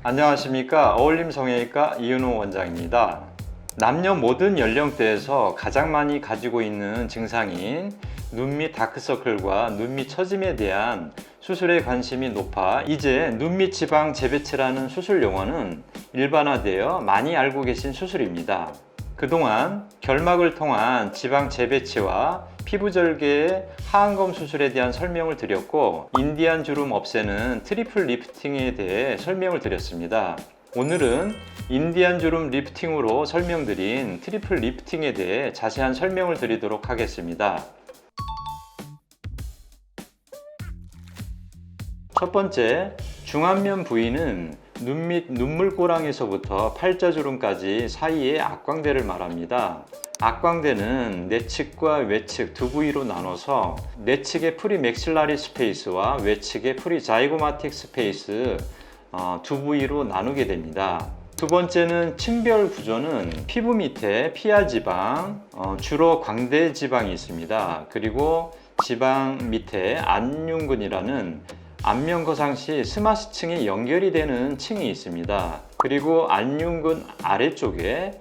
안녕하십니까. 어울림 성형외과 이은호 원장입니다. 남녀 모든 연령대에서 가장 많이 가지고 있는 증상인 눈 밑 다크서클과 눈 밑 처짐에 대한 수술에 관심이 높아 이제 눈 밑 지방 재배치라는 수술 용어는 일반화되어 많이 알고 계신 수술입니다. 그동안 결막을 통한 지방 재배치와 피부 절개의 하안검 수술에 대한 설명을 드렸고, 인디안 주름 없애는 트리플 리프팅에 대해 설명을 드렸습니다. 오늘은 인디안 주름 리프팅으로 설명드린 트리플 리프팅에 대해 자세한 설명을 드리도록 하겠습니다. 첫 번째, 중안면 부위는 눈 밑 눈물꼬랑에서부터 팔자주름까지 사이의 악광대를 말합니다. 악광대는 내측과 외측 두 부위로 나눠서 내측의 프리맥실라리 스페이스와 외측의 프리자이고마틱 스페이스 두 부위로 나누게 됩니다. 두 번째는 층별 구조는 피부 밑에 피하지방, 주로 광대지방이 있습니다. 그리고 지방 밑에 안륜근이라는 안면거상 시 스마스층이 연결이 되는 층이 있습니다. 그리고 안륜근 아래쪽에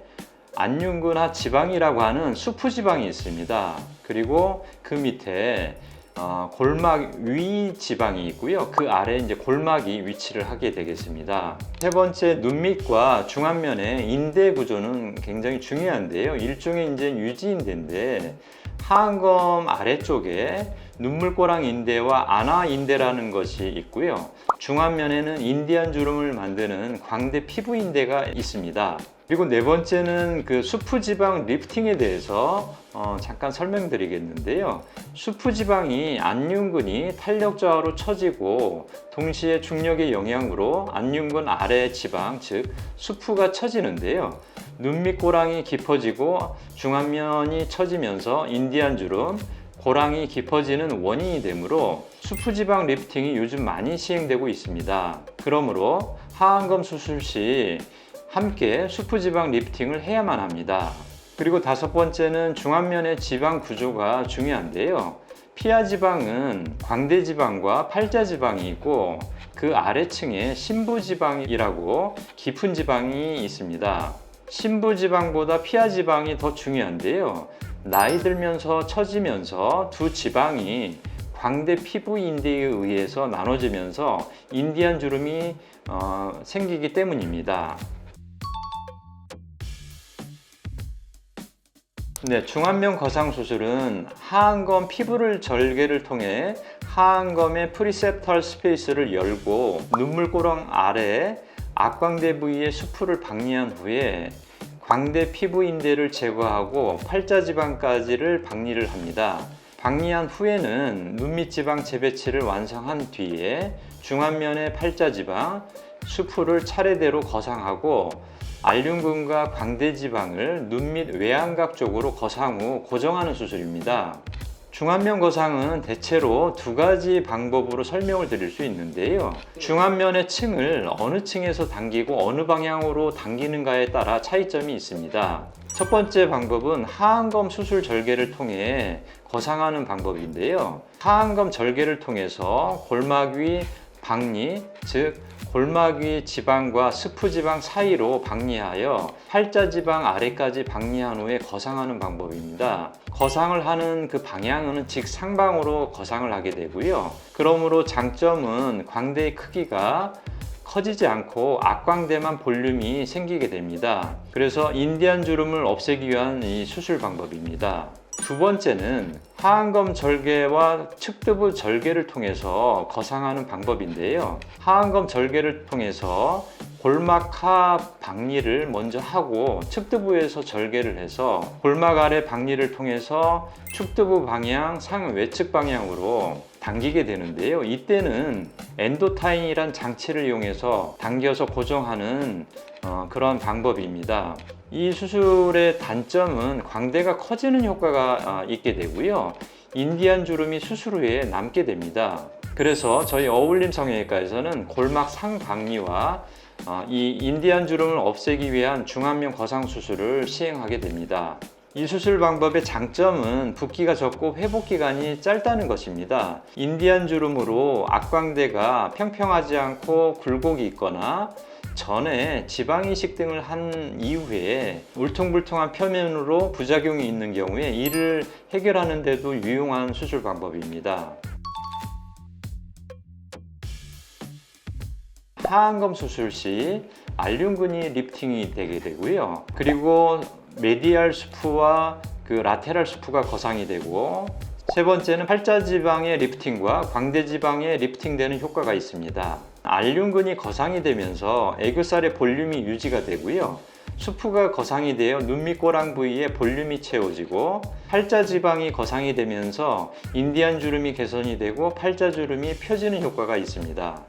안륜근하 지방이라고 하는 수프지방이 있습니다. 그리고 그 밑에 골막 위 지방이 있고요. 그 아래 이제 골막이 위치를 하게 되겠습니다. 세 번째, 눈밑과 중안면의 인대 구조는 굉장히 중요한데요. 일종의 이제 유지인대인데, 하안검 아래쪽에 눈물꼬랑 인대와 안화 인대라는 것이 있고요. 중안면에는 인디안 주름을 만드는 광대 피부 인대가 있습니다. 그리고 네 번째는 그 수프지방 리프팅에 대해서 잠깐 설명드리겠는데요. 수프지방이 안륜근이 탄력 저하로 처지고 동시에 중력의 영향으로 안륜근 아래 지방, 즉 수프가 처지는데요. 눈밑 꼬랑이 깊어지고 중안면이 처지면서 인디안 주름, 고랑이 깊어지는 원인이 되므로 수프지방 리프팅이 요즘 많이 시행되고 있습니다. 그러므로 하안검 수술 시 함께 수프지방 리프팅을 해야만 합니다. 그리고 다섯 번째는 중안면의 지방 구조가 중요한데요. 피하지방은 광대지방과 팔자지방이 있고, 그 아래층에 심부지방이라고 깊은 지방이 있습니다. 심부지방보다 피하지방이 더 중요한데요. 나이 들면서 처지면서 두 지방이 광대 피부 인대에 의해서 나눠지면서 인디안 주름이 생기기 때문입니다. 네, 중안면 거상 수술은 하안검 피부를 절개를 통해 하안검의 프리셉탈 스페이스를 열고 눈물꼬랑 아래 악광대 부위의 수프를 박리한 후에 광대 피부 인대를 제거하고 팔자지방까지를 박리를 합니다. 박리한 후에는 눈밑 지방 재배치를 완성한 뒤에 중안면의 팔자지방, 수프를 차례대로 거상하고 안륜근과 광대지방을 눈밑 외안각 쪽으로 거상 후 고정하는 수술입니다. 중안면 거상은 대체로 두 가지 방법으로 설명을 드릴 수 있는데요. 중안면의 층을 어느 층에서 당기고 어느 방향으로 당기는가에 따라 차이점이 있습니다. 첫 번째 방법은 하안검 수술 절개를 통해 거상하는 방법인데요. 하안검 절개를 통해서 골막 위 박리, 즉 골막 위 지방과 스프지방 사이로 박리하여 팔자지방 아래까지 박리한 후에 거상하는 방법입니다. 거상을 하는 그 방향은 직상방으로 거상을 하게 되고요. 그러므로 장점은 광대의 크기가 커지지 않고 악광대만 볼륨이 생기게 됩니다. 그래서 인디안 주름을 없애기 위한 이 수술 방법입니다. 두 번째는 하안검 절개와 측두부 절개를 통해서 거상하는 방법인데요. 하안검 절개를 통해서 골막 하 박리를 먼저 하고 측두부에서 절개를 해서 골막 아래 박리를 통해서 측두부 방향, 상 외측 방향으로 당기게 되는데요. 이때는 엔도타인이란 장치를 이용해서 당겨서 고정하는 그런 방법입니다. 이 수술의 단점은 광대가 커지는 효과가 있게 되고요. 인디안 주름이 수술 후에 남게 됩니다. 그래서 저희 어울림 성형외과에서는 골막 상박리와 이 인디안 주름을 없애기 위한 중안면 거상 수술을 시행하게 됩니다. 이 수술 방법의 장점은 붓기가 적고 회복 기간이 짧다는 것입니다. 인디안 주름으로 악광대가 평평하지 않고 굴곡이 있거나 전에 지방 이식 등을 한 이후에 울퉁불퉁한 표면으로 부작용이 있는 경우에 이를 해결하는 데도 유용한 수술 방법입니다. 하안검 수술 시 알륜근이 리프팅이 되게 되고요. 그리고 메디알 수프와 라테랄 수프가 거상이 되고, 세 번째는 팔자지방의 리프팅과 광대지방의 리프팅되는 효과가 있습니다. 알륜근이 거상이 되면서 애교살의 볼륨이 유지가 되고요. 수프가 거상이 되어 눈 밑 꼬랑 부위에 볼륨이 채워지고, 팔자지방이 거상이 되면서 인디안 주름이 개선이 되고 팔자주름이 펴지는 효과가 있습니다.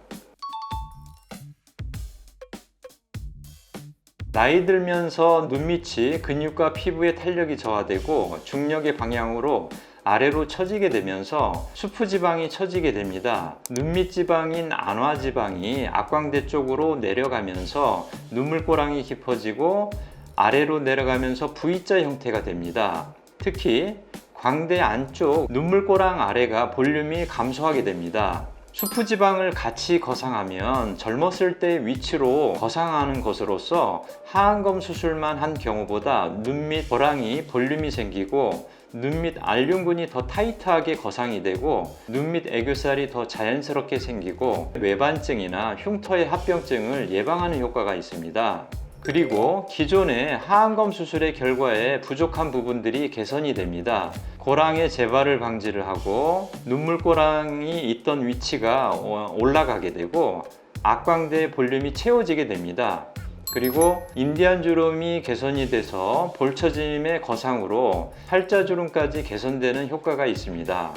나이 들면서 눈밑이 근육과 피부의 탄력이 저하되고 중력의 방향으로 아래로 처지게 되면서 수프지방이 처지게 됩니다. 눈밑 지방인 안화지방이 악광대 쪽으로 내려가면서 눈물꼬랑이 깊어지고 아래로 내려가면서 V자 형태가 됩니다. 특히 광대 안쪽 눈물꼬랑 아래가 볼륨이 감소하게 됩니다. 수프지방을 같이 거상하면 젊었을 때 위치로 거상하는 것으로서 하안검 수술만 한 경우보다 눈밑 꼬랑이 볼륨이 생기고 눈밑 알륜근이 더 타이트하게 거상이 되고 눈밑 애교살이 더 자연스럽게 생기고 외반증이나 흉터의 합병증을 예방하는 효과가 있습니다. 그리고 기존의 하안검 수술의 결과에 부족한 부분들이 개선이 됩니다. 고랑의 재발을 방지를 하고 눈물꼬랑이 있던 위치가 올라가게 되고 악광대의 볼륨이 채워지게 됩니다. 그리고 인디안 주름이 개선이 돼서 볼처짐의 거상으로 팔자주름까지 개선되는 효과가 있습니다.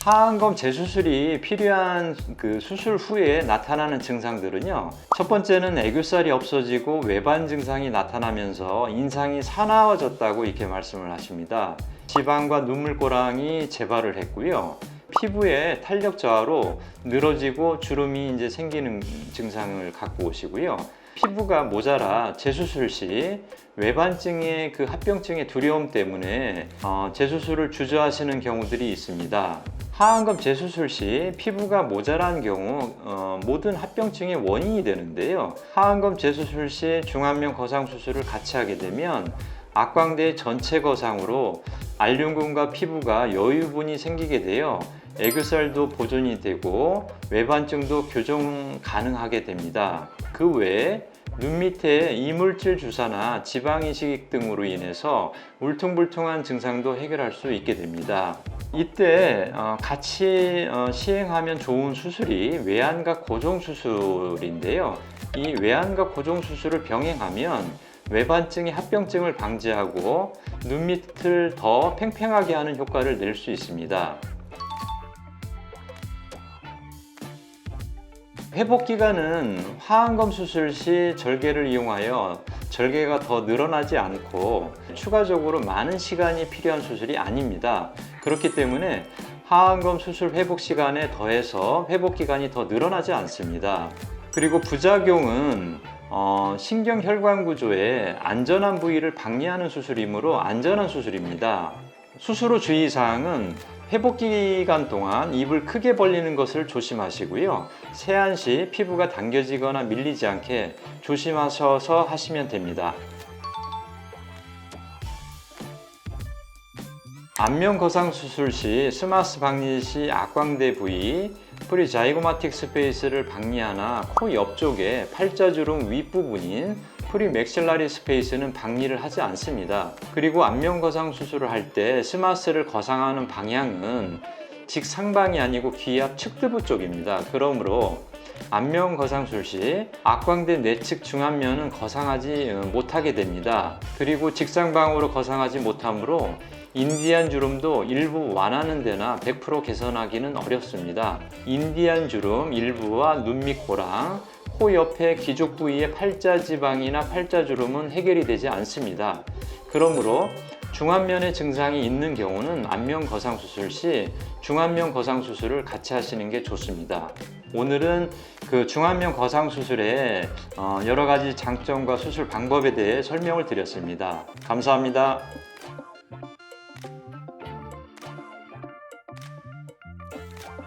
하안검 재수술이 필요한 수술 후에 나타나는 증상들은요, 첫 번째는 애교살이 없어지고 외반 증상이 나타나면서 인상이 사나워졌다고 이렇게 말씀을 하십니다. 지방과 눈물꼬랑이 재발을 했고요. 피부의 탄력 저하로 늘어지고 주름이 이제 생기는 증상을 갖고 오시고요. 피부가 모자라 재수술 시 외반증의 합병증의 두려움 때문에 재수술을 주저하시는 경우들이 있습니다. 하안검 재수술 시 피부가 모자란 경우 모든 합병증의 원인이 되는데요. 하안검 재수술 시 중안면 거상 수술을 같이 하게 되면 악광대의 전체 거상으로 알륜근과 피부가 여유분이 생기게 되어 애교살도 보존이 되고 외반증도 교정 가능하게 됩니다. 그 외에 눈 밑에 이물질 주사나 지방 이식 등으로 인해서 울퉁불퉁한 증상도 해결할 수 있게 됩니다. 이때 같이 시행하면 좋은 수술이 외안각 고정 수술인데요. 이 외안각 고정 수술을 병행하면 외반증의 합병증을 방지하고 눈 밑을 더 팽팽하게 하는 효과를 낼 수 있습니다. 회복 기간은 하안검 수술 시 절개를 이용하여 절개가 더 늘어나지 않고 추가적으로 많은 시간이 필요한 수술이 아닙니다. 그렇기 때문에 하안검 수술 회복 시간에 더해서 회복 기간이 더 늘어나지 않습니다. 그리고 부작용은 신경혈관 구조의 안전한 부위를 박리하는 수술이므로 안전한 수술입니다. 수술 후 주의사항은 회복 기간 동안 입을 크게 벌리는 것을 조심하시고요. 세안 시 피부가 당겨지거나 밀리지 않게 조심하셔서 하시면 됩니다. 안면 거상 수술 시 스마스 박리 시 악광대 부위, 프리자이고마틱 스페이스를 박리하나 코 옆쪽에 팔자주름 윗부분인 프리맥실라리 스페이스는 박리를 하지 않습니다. 그리고 안면 거상 수술을 할 때 스마스를 거상하는 방향은 직상방이 아니고 귀 앞 측두부 쪽입니다. 그러므로 안면 거상 수술 시 악광대 내측 중안면은 거상하지 못하게 됩니다. 그리고 직상방으로 거상하지 못하므로 인디안 주름도 일부 완화하는 데나 100% 개선하기는 어렵습니다. 인디안 주름 일부와 눈 밑 고랑, 코 옆에 기족 부위의 팔자지방이나 팔자주름은 해결이 되지 않습니다. 그러므로 중안면의 증상이 있는 경우는 안면 거상 수술 시 중안면 거상 수술을 같이 하시는 게 좋습니다. 오늘은 그 중안면 거상 수술의 여러 가지 장점과 수술 방법에 대해 설명을 드렸습니다. 감사합니다.